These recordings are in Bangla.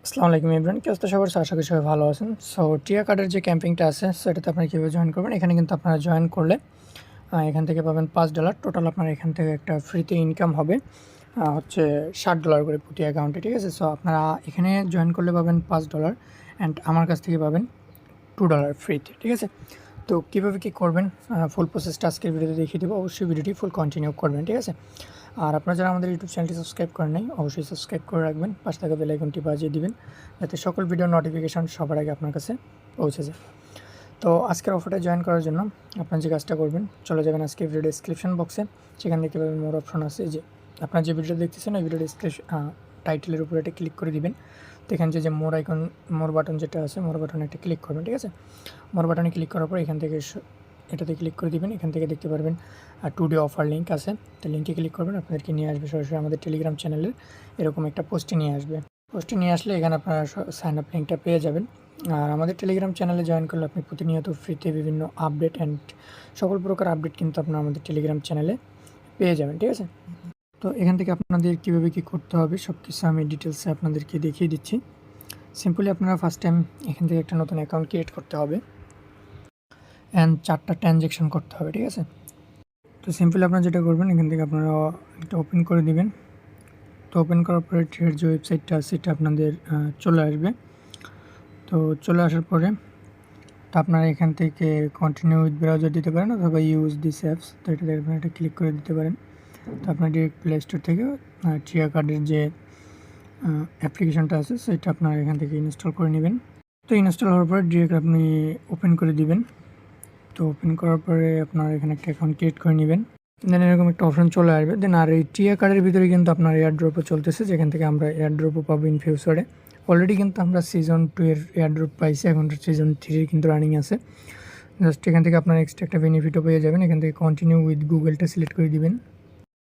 আসসালামু আলাইকুম এভরিওয়ান, কি অবস্থা সবার? আশা করি সবাই ভালো আছেন। সো টিয়া কার্ডের যে ক্যাম্পিংটা আছে, সো এটাতে আপনারা কীভাবে জয়েন করবেন। এখানে কিন্তু আপনারা জয়েন করলে এখান থেকে পাবেন $5। টোটাল আপনার এখান থেকে একটা ফ্রিতে ইনকাম হবে হচ্ছে $60 করে প্রতি অ্যাকাউন্টে, ঠিক আছে। সো আপনারা এখানে জয়েন করলে পাবেন $5 অ্যান্ড আমার কাছ থেকে পাবেন $2 ফ্রিতে, ঠিক আছে। তো কীভাবে কী করবেন ফুল প্রসেসটা আজকের ভিডিওতে দেখিয়ে দেবো। অবশ্যই ভিডিওটি ফুল কন্টিনিউ করবেন, ঠিক আছে। আর আপনারা যারা আমাদের ইউটিউব চ্যানেলটি সাবস্ক্রাইব করেন নাই, অবশ্যই সাবস্ক্রাইব করে রাখবেন, পাশে থাকা বেল আইকনটি বাজিয়ে দিবেন যাতে সকল ভিডিও নোটিফিকেশন সবার আগে আপনার কাছে পৌঁছে যায়। তো আজকের অফারটা জয়েন করার জন্য আপনার যে কাজটা করবেন, চলে যাবেন আজকে ভিডিও ডেসক্রিপশন বক্সে। সেখানে দেখতে পাবেন মোর অপশন আছে, যে আপনার যে ভিডিও দেখতেছেন ওই ভিডিও টাইটেলের উপরে এটা ক্লিক করে দিবেন। তো এখানে যে মোর বাটন যেটা আছে, মোর বাটনে একটা ক্লিক করবেন, ঠিক আছে। মোর বাটনে ক্লিক করার পর এখান থেকে এটাতে ক্লিক করে দিবেন। এখান থেকে দেখতে পারবেন টুডে অফার লিঙ্ক আছে, তো লিঙ্কে ক্লিক করবেন, আপনাদেরকে নিয়ে আসবে সরাসরি আমাদের টেলিগ্রাম চ্যানেলের এরকম একটা পোস্টে নিয়ে আসবে। পোস্টে নিয়ে আসলে এখানে আপনারা সাইন আপ লিঙ্কটা পেয়ে যাবেন। আর আমাদের টেলিগ্রাম চ্যানেলে জয়েন করলে আপনি প্রতিনিয়ত ফ্রিতে বিভিন্ন আপডেট অ্যান্ড সকল প্রকার আপডেট কিন্তু আপনারা আমাদের টেলিগ্রাম চ্যানেলে পেয়ে যাবেন, ঠিক আছে। তো এখান থেকে আপনাদের কীভাবে কী করতে হবে সব কিছু আমি ডিটেলসে আপনাদেরকে দেখিয়ে দিচ্ছি। সিম্পলি আপনারা ফার্স্ট টাইম এখান থেকে একটা নতুন অ্যাকাউন্ট ক্রিয়েট করতে হবে অ্যান্ড 4টা ট্রানজ্যাকশন করতে হবে, ঠিক আছে। তো সিম্পলি আপনারা যেটা করবেন, এখান থেকে আপনারা এটা ওপেন করে দিবেন। তো ওপেন করার পরে ট্রেড যে ওয়েবসাইটটা আছে সেটা আপনাদের চলে আসবে। তো চলে আসার পরে তো আপনারা এখান থেকে কন্টিনিউ উইথ ব্রাউজার দিতে পারেন অথবা ইউজ দিস অ্যাপস, তো এটা আপনারা এটা ক্লিক করে দিতে পারেন। তো আপনার ডিরেক্ট প্লে স্টোর থেকে টিয়া কার্ডের যে অ্যাপ্লিকেশনটা আছে সেটা আপনারা এখান থেকে ইনস্টল করে নেবেন। তো ইনস্টল হওয়ার পরে ডিরেক্ট আপনি ওপেন করে দিবেন। তো ওপেন করার পরে আপনার এখানে একটা অ্যাকাউন্ট ক্রিয়েট করে নেবেন। দেন এরকম একটা অপশন চলে আসবে। দেন আর এই টিয়া কার্ডের ভিতরে কিন্তু আপনার এয়ারড্রপও চলতেছে, যেখান থেকে আমরা এয়ারড্রপও পাবো ইন ফিউচারে। অলরেডি কিন্তু আমরা সিজন 2 এর এয়ারড্রপ পাইছি, এখন সিজন 3 কিন্তু রানিং আছে। জাস্ট এখান থেকে আপনার এক্সট্রা একটা বেনিফিটও পেয়ে যাবেন। এখান থেকে কন্টিনিউ উইথ গুগলটা সিলেক্ট করে দিবেন।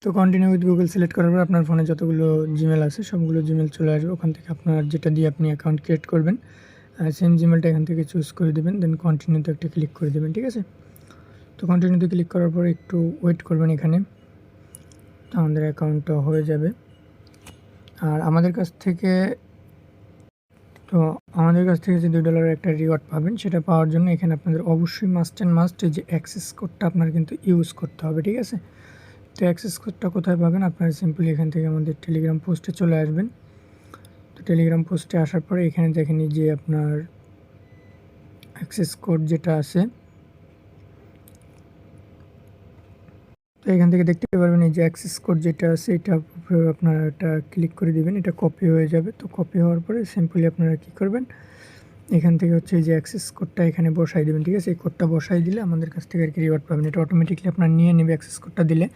তো কন্টিনিউ উইথ গুগল সিলেক্ট করার পর আপনার ফোনে যতগুলো জিমেল আছে সবগুলো জিমেল চলে আসবে। ওখান থেকে আপনার যেটা দিয়ে আপনি অ্যাকাউন্ট ক্রিয়েট করবেন সেম জিমেলটা এখান থেকে চুজ করে দেবেন। দেন কন্টিনিউতে একটা ক্লিক করে দেবেন, ঠিক আছে। তো কন্টিনিউতে ক্লিক করার পর একটু ওয়েট করবেন এখানে, তো আমাদের অ্যাকাউন্টটা হয়ে যাবে। আর আমাদের কাছ থেকে যে $2 একটা রিওয়ার্ড পাবেন, সেটা পাওয়ার জন্য এখানে আপনাদের অবশ্যই মাস্ট অ্যান্ড মাস্ট এই যে অ্যাক্সেস কোডটা আপনার কিন্তু ইউজ করতে হবে, ঠিক আছে। তো অ্যাক্সেস কোডটা কোথায় পাবেন? আপনারা সিম্পলি এখান থেকে আমাদের টেলিগ্রাম পোস্টে চলে আসবেন। তো টেলিগ্রাম পোস্টে আসার পরে এখানে দেখেন যে আপনার অ্যাক্সেস কোড যেটা আছে, তো এখান থেকে দেখতে পারবেন এই যে অ্যাক্সেস কোড যেটা আছে এটা আপনারা এটা ক্লিক করে দিবেন, এটা কপি হয়ে যাবে। তো কপি হওয়ার পরে সিম্পলি আপনারা কী করবেন, এখান থেকে হচ্ছে এই যে অ্যাক্সেস কোডটা এখানে বসাই দেবেন, ঠিক আছে। এই কোডটা বসাই দিলে আমাদের কাছ থেকে আর কি রিওয়ার্ড পাবেন, এটা অটোমেটিকলি আপনার নিয়ে নেবে অ্যাক্সেস কোডটা দিলে।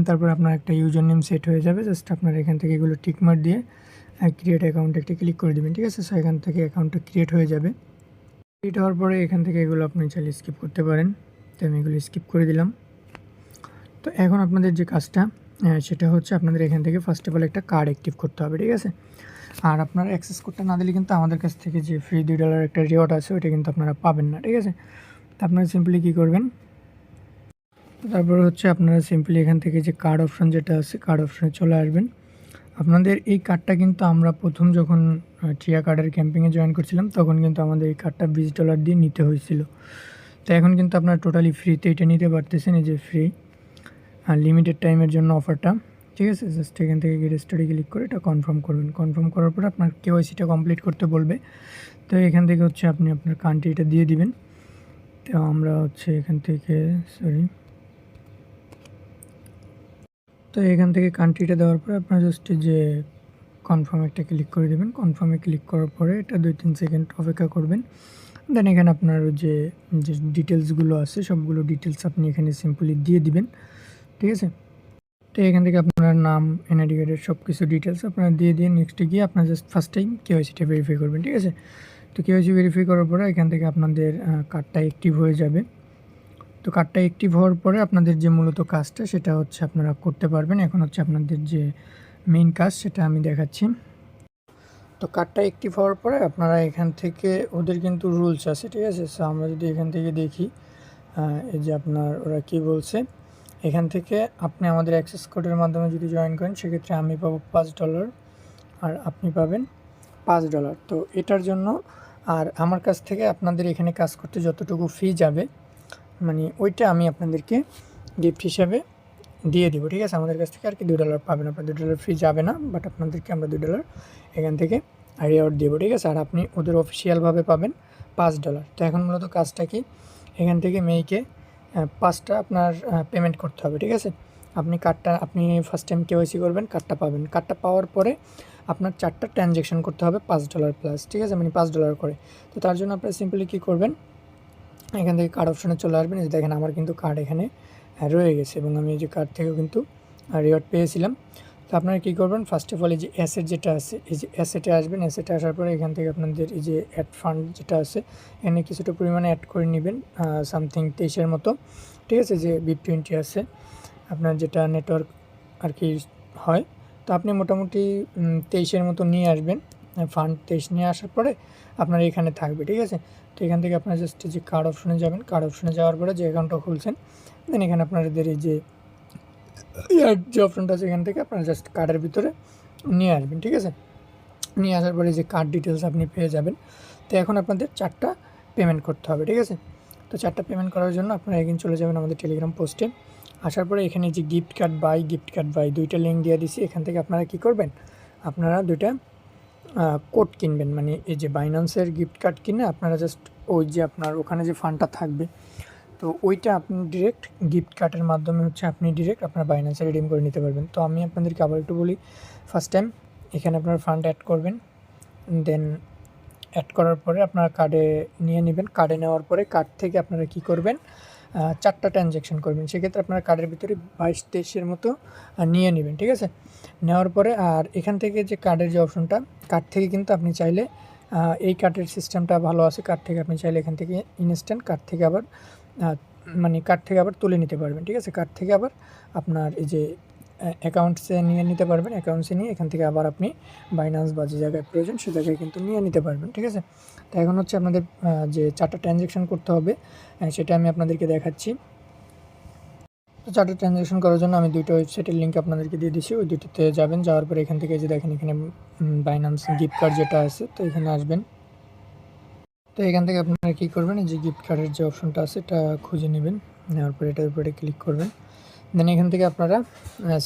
তারপর আপনার একটা ইউজার নেম সেট হয়ে যাবে। জাস্ট আপনার এখান থেকে এগুলো টিকমার্ক দিয়ে ক্রিয়েট অ্যাকাউন্ট একটা ক্লিক করে দেবেন, ঠিক আছে। সো এখান থেকে অ্যাকাউন্টটা ক্রিয়েট হয়ে যাবে। ক্রিয়েট হওয়ার পরে এখান থেকে এগুলো আপনি চাইলে স্কিপ করতে পারেন, তো আমি এগুলো স্কিপ করে দিলাম। তো এখন আপনাদের যে কাজটা সেটা হচ্ছে আপনাদের এখান থেকে ফার্স্ট অফ অল একটা কার্ড অ্যাক্টিভ করতে হবে, ঠিক আছে। আর আপনারা অ্যাক্সেস কোডটা না দিলে কিন্তু আমাদের কাছ থেকে যে ফ্রি $2 একটা রিওয়ার্ড আছে ওইটা কিন্তু আপনারা পাবেন না, ঠিক আছে। তো আপনারা সিম্পলি কী করবেন, তারপর হচ্ছে আপনারা সিম্পলি এখান থেকে যে কার্ড অপশন যেটা আছে কার্ড অপশনে চলে আসবেন। আপনাদের এই কার্ডটা কিন্তু আমরা প্রথম যখন টিয়া কার্ডের ক্যাম্পিংয়ে জয়েন করছিলাম তখন কিন্তু আমাদের এই কার্ডটা $20 দিয়ে নিতে হয়েছিল। তো এখন কিন্তু আপনারা টোটালি ফ্রিতে এটা নিতে পারতেছেন, এই যে ফ্রি আর লিমিটেড টাইমের জন্য অফারটা, ঠিক আছে। জাস্ট এখান থেকে গেট স্টাডি ক্লিক করে এটা কনফার্ম করবেন। কনফার্ম করার পর আপনার কেওয়াইসিটা কমপ্লিট করতে বলবে। তো এখান থেকে হচ্ছে আপনি আপনার কান্ট্রিটা দিয়ে দিবেন। তো আমরা হচ্ছে এখান থেকে তো এখান থেকে কান্ট্রিটা দেওয়ার পরে আপনার জাস্ট যে কনফার্ম একটা ক্লিক করে দেবেন। কনফার্মে ক্লিক করার পরে এটা 2-3 সেকেন্ড অপেক্ষা করবেন। দেন এখানে আপনার যে ডিটেলসগুলো আছে সবগুলো ডিটেলস আপনি এখানে সিম্পলি দিয়ে দিবেন, ঠিক আছে। তো এখান থেকে আপনার নাম, এনআইডি কার্ডের সব কিছু ডিটেলস আপনারা দিয়ে নেক্সটে গিয়ে আপনার জাস্ট ফার্স্ট টাইম কেওয়াইসিটা ভেরিফাই করবেন, ঠিক আছে। তো কেওয়াইসি ভেরিফাই করার পরে এখান থেকে আপনাদের কার্ডটা অ্যাক্টিভ হয়ে যাবে। তো কার্ডটা অ্যাক্টিভ হওয়ার পরে আপনাদের যে মূলত কাজটা সেটা হচ্ছে আপনারা করতে পারবেন। এখন হচ্ছে আপনাদের যে মেইন কাজ সেটা আমি দেখাচ্ছি। তো কার্ডটা অ্যাক্টিভ হওয়ার পরে আপনারা এখান থেকে ওদের কিন্তু রুলস আছে, ঠিক আছে। সো আমরা যদি এখান থেকে দেখি এই যে আপনার ওরা কী বলছে, এখান থেকে আপনি আমাদের অ্যাক্সেস কোডের মাধ্যমে যদি জয়েন করেন সেক্ষেত্রে আমি পাবো $5 আর আপনি পাবেন $5। তো এটার জন্য আর আমার কাছ থেকে আপনাদের এখানে কাজ করতে যতটুকু ফি যাবে মানে ওইটা আমি আপনাদেরকে গিফট হিসাবে দিয়ে দিব, ঠিক আছে? আমাদের কাছ থেকে আর কি $2 পাবেন, আপনার $2 ফি যাবে না, বাট আপনাদেরকে আমরা $2 এখান থেকে রিওয়ার্ড দেবো, ঠিক আছে? আর আপনি ওদের অফিসিয়ালভাবে পাবেন $5। তো এখন মূলত কাজটা কি, এখান থেকে মেইকে 5টা আপনার পেমেন্ট করতে হবে, ঠিক আছে? আপনি কার্ডটা আপনি ফার্স্ট টাইম কেওয়াইসি করবেন, কার্ডটা পাবেন, কার্ডটা পাওয়ার পরে আপনার 4টা ট্রানজ্যাকশন করতে হবে $5 প্লাস, ঠিক আছে? মানে $5 করে। তো তার জন্য আপনারা সিম্পলি কী করবেন, এখান থেকে কার্ড অপশনে চলে আসবেন। এই যে দেখেন আমার কিন্তু কার্ড এখানে রয়ে গেছে এবং আমি এই যে কার্ড থেকেও কিন্তু রিওয়ার্ড পেয়েছিলাম। তো আপনারা কী করবেন, ফার্স্ট অফ অল এই যে অ্যাসেট যেটা আছে, এই যে অ্যাসেটে আসবেন। অ্যাসেটে আসার পরে এখান থেকে আপনাদের এই যে অ্যাড ফান্ড যেটা আছে এখানে কিছুটা পরিমাণে অ্যাড করে নেবেন, সামথিং 23-এর মতো, ঠিক আছে? যে BIP20 আছে আপনার যেটা নেটওয়ার্ক আর কি হয়। তো আপনি মোটামুটি 23-এর মতো নিয়ে আসবেন ফান্ড। 23 নিয়ে আসার পরে আপনার এখানে থাকবে, ঠিক আছে? তো এখান থেকে আপনারা জাস্ট যে কার্ড অপশনে যাবেন, কার্ড অপশনে যাওয়ার পরে যে অ্যাকাউন্টটা খুলছেন দেন এখানে আপনাদের এই যে যে অপশনটা আছে এখান থেকে আপনারা জাস্ট কার্ডের ভিতরে নিয়ে আসবেন, ঠিক আছে? নিয়ে আসার পরে যে কার্ড ডিটেলস আপনি পেয়ে যাবেন। তো এখন আপনাদের 4টা পেমেন্ট করতে হবে, ঠিক আছে? তো 4টা পেমেন্ট করার জন্য আপনারা এখানে চলে যাবেন আমাদের টেলিগ্রাম পোস্টে। আসার পরে এখানে যে গিফট কার্ড বাই 2টা লিঙ্ক দিয়ে দিছি। এখান থেকে আপনারা কী করবেন, আপনারা 2টা কোড কিনবেন, মানে এই যে বাইন্যান্সের গিফট কার্ড কিনে আপনারা জাস্ট ওই যে আপনার ওখানে যে ফান্ডটা থাকবে তো ওইটা আপনি ডিরেক্ট গিফট কার্ডের মাধ্যমে হচ্ছে আপনি ডিরেক্ট আপনার বাইন্যান্সে রিডিম করে নিতে পারবেন। তো আমি আপনাদেরকে আবার একটু বলি, ফার্স্ট টাইম এখানে আপনার ফান্ড অ্যাড করবেন, দেন অ্যাড করার পরে আপনার কার্ডে নিয়ে নেবেন। কার্ডে নেওয়ার পরে কার্ড থেকে আপনারা কী করবেন, 4টা ট্রানজ্যাকশন করবেন। সেক্ষেত্রে আপনার কার্ডের ভিতরে 22-23-এর মতো নিয়ে নেবেন, ঠিক আছে? নেওয়ার পরে আর এখান থেকে যে কার্ডের যে অপশনটা, কার্ড থেকে কিন্তু আপনি চাইলে এই কার্ডের সিস্টেমটা ভালো আছে, কার্ড থেকে আপনি চাইলে এখান থেকে ইনস্ট্যান্ট কার্ড থেকে আবার মানে কার্ড থেকে আবার তুলে নিতে পারবেন, ঠিক আছে? কার্ড থেকে আবার আপনার এই যে অ্যাকাউন্টসে নিয়ে নিতে পারবেন। অ্যাকাউন্টসে নিয়ে এখান থেকে আবার আপনি বাইন্যান্স বা যে জায়গায় প্রয়োজন সে জায়গায় কিন্তু নিয়ে নিতে পারবেন, ঠিক আছে? তো এখন হচ্ছে আপনাদের যে 4টা ট্রানজ্যাকশন করতে হবে সেটা আমি আপনাদেরকে দেখাচ্ছি। তো 4টা ট্রানজ্যাকশন করার জন্য আমি 2টা ওয়েবসাইটের লিঙ্ক আপনাদেরকে দিয়ে দিচ্ছি। ওই 2টিতে যাবেন, যাওয়ার পরে এখান থেকে যে দেখেন এখানে বাইন্যান্স গিফট কার্ড যেটা আছে, তো এখানে আসবেন। তো এখান থেকে আপনারা কী করবেন, এই যে গিফট কার্ডের যে অপশনটা আছে এটা খুঁজে নেবেন, নেওয়ার পরে এটার উপরে ক্লিক করবেন। দেন এখান থেকে আপনারা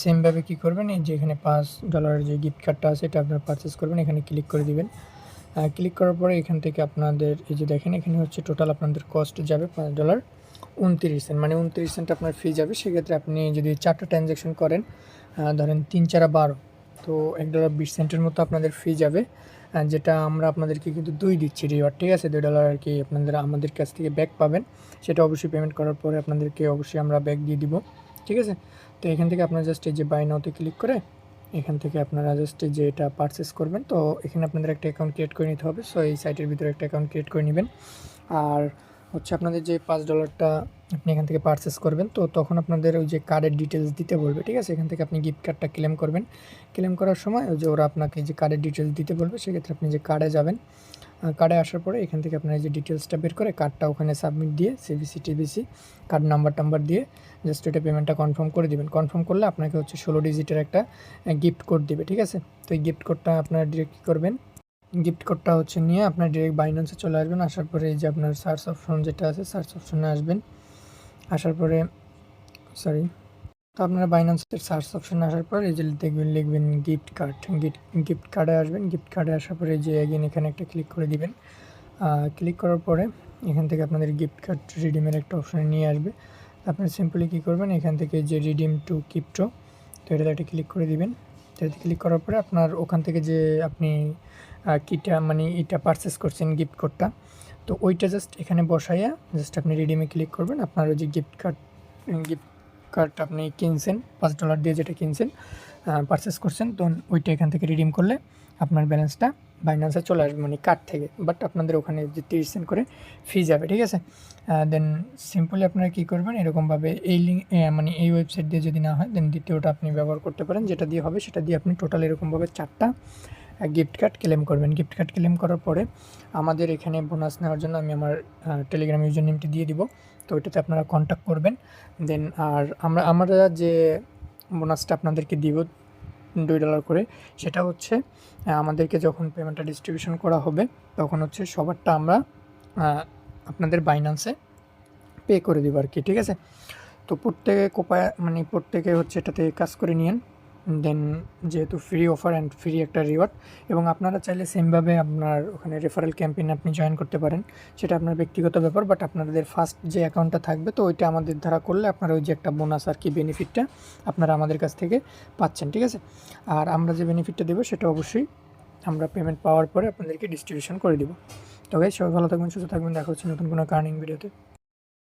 সেমভাবে কী করবেন, এই যে এখানে $5 যে গিফট কার্ডটা আছে এটা আপনারা পারচেস করবেন, এখানে ক্লিক করে দিবেন। ক্লিক করার পরে এখান থেকে আপনাদের এই যে দেখেন এখানে হচ্ছে টোটাল আপনাদের কস্ট যাবে $5.29, মানে 29 সেন্ট আপনার ফি যাবে। সেক্ষেত্রে আপনি যদি 4টা ট্রানজ্যাকশন করেন, ধরেন 3 4 12, তো $1.20 মতো আপনাদের ফি যাবে, যেটা আমরা আপনাদেরকে কিন্তু 2 দিচ্ছি রিওয়ার্ড, ঠিক আছে? $2 আর কি আপনাদের আমাদের কাছ থেকে ব্যাক পাবেন। সেটা অবশ্যই পেমেন্ট করার পরে আপনাদেরকে অবশ্যই আমরা ব্যাক দিয়ে দিব, ঠিক আছে? তো এখান থেকে আপনারা জাস্ট এই যে বাই নাওতে ক্লিক করে এখান থেকে আপনারা জাস্ট যে এটা পারচেস করবেন, তো এখানে আপনাদের একটা অ্যাকাউন্ট ক্রিয়েট করে নিতে হবে। সো এই সাইটের ভিতরে একটা অ্যাকাউন্ট ক্রিয়েট করে নেবেন। আর হচ্ছে আপনাদের যে $5টা আপনি এখান থেকে পারচেস করবেন, তো তখন আপনাদের ওই যে কার্ডের ডিটেলস দিতে বলবে, ঠিক আছে? এখান থেকে আপনি গিফট কার্ডটা ক্লেম করবেন। ক্লেম করার সময় ওই যে ওরা আপনাকে যে কার্ডের ডিটেলস দিতে বলবে, সেক্ষেত্রে আপনি যে কার্ডে যাবেন, কার্ডে আসার পরে এখান থেকে আপনার যে ডিটেলসটা বের করে কার্ডটা ওখানে সাবমিট দিয়ে সিভিসি টিভিসি কার্ড নাম্বার দিয়ে জাস্ট এটা পেমেন্টটা কনফার্ম করে দিবেন। কনফার্ম করলে আপনাকে হচ্ছে 16 ডিজিটের একটা গিফট কোড দিবে, ঠিক আছে? তো এই গিফট কোডটা আপনারা ডিরেক্ট কী করবেন, গিফট কোডটা হচ্ছে নিয়ে আপনার ডিরেক্ট বাইন্যান্সে চলে আসবেন। আসার পরে এই যে আপনার সার্চ অপশন যেটা আছে সার্চ অপশনে আসবেন। আসার পরে তো আপনারা বাইন্যান্সের সার্চ অপশনে আসার পর এই যে লিখবেন গিফট কার্ড, গিফট কার্ডে আসবেন। গিফট কার্ডে আসার পরে যে এগেন এখানে একটা ক্লিক করে দিবেন। ক্লিক করার পরে এখান থেকে আপনাদের গিফট কার্ড রিডিমের একটা অপশানে নিয়ে আসবে। আপনারা সিম্পলি কী করবেন, এখান থেকে যে রিডিম টু ক্রিপ্টো, তো এটাতে একটা ক্লিক করে দিবেন। এটাতে ক্লিক করার পরে আপনার ওখান থেকে যে আপনি কিটা মানে এটা পারচেস করছেন গিফট কোডটা, তো ওইটা জাস্ট এখানে বসাইয়া জাস্ট আপনি রিডিমে ক্লিক করবেন। আপনার ওই যে গিফট কার্ড আপনি কিনছেন $5 দিয়ে যেটা কিনছেন পারচেস করছেন, তো ওইটা এখান থেকে রিডিম করলে আপনার ব্যালেন্সটা বাইন্যান্সে চলে আসবে, মানে কার্ড থেকে। বাট আপনাদের ওখানে যে 30 সেন্ট করে ফি যাবে, ঠিক আছে? দেন সিম্পলি আপনারা কী করবেন, এরকমভাবে এই লিঙ্ক মানে এই ওয়েবসাইট দিয়ে যদি না হয় দেন দ্বিতীয়টা আপনি ব্যবহার করতে পারেন, যেটা দিয়ে হবে সেটা দিয়ে আপনি টোটাল এরকমভাবে 4টা গিফট কার্ড ক্লেম করবেন। গিফট কার্ড ক্লেম করার পরে আমাদের এখানে বোনাস নেওয়ার জন্য আমি আমার টেলিগ্রাম ইউজার নেমটি দিয়ে দিব, তো ওইটাতে আপনারা কন্ট্যাক্ট করবেন। দেন আর আমরা যে বোনাসটা আপনাদেরকে দিব $2 করে। সেটা হচ্ছে আমাদেরকে যখন পেমেন্টটা ডিস্ট্রিবিউশন করা হবে তখন হচ্ছে সবারটা আমরা আপনাদের বাইন্যান্সে পে করে দেবো আর কি, ঠিক আছে। তো প্রত্যেকে হচ্ছে এটাতে কাজ করে নিয়েন। দেন যেহেতু ফ্রি অফার অ্যান্ড ফ্রি একটা রিওয়ার্ড, এবং আপনারা চাইলে সেমভাবে আপনার ওখানে রেফারেল ক্যাম্পেইনে আপনি জয়েন করতে পারেন, সেটা আপনার ব্যক্তিগত ব্যাপার। বাট আপনাদের ফার্স্ট যে অ্যাকাউন্টটা থাকবে তো ওইটা আমাদের দ্বারা করলে আপনারা ওই যে একটা বোনাস আর কি বেনিফিটটা আপনারা আমাদের কাছ থেকে পাচ্ছেন, ঠিক আছে। আর আমরা যে বেনিফিটটা দেবো সেটা অবশ্যই আমরা পেমেন্ট পাওয়ার পরে আপনাদেরকে ডিস্ট্রিবিউশন করে দেবো। তো গাইস, সবাই ভালো থাকবেন, সুস্থ থাকবেন, দেখা হচ্ছে নতুন কোনো কার্নিং ভিডিওতে।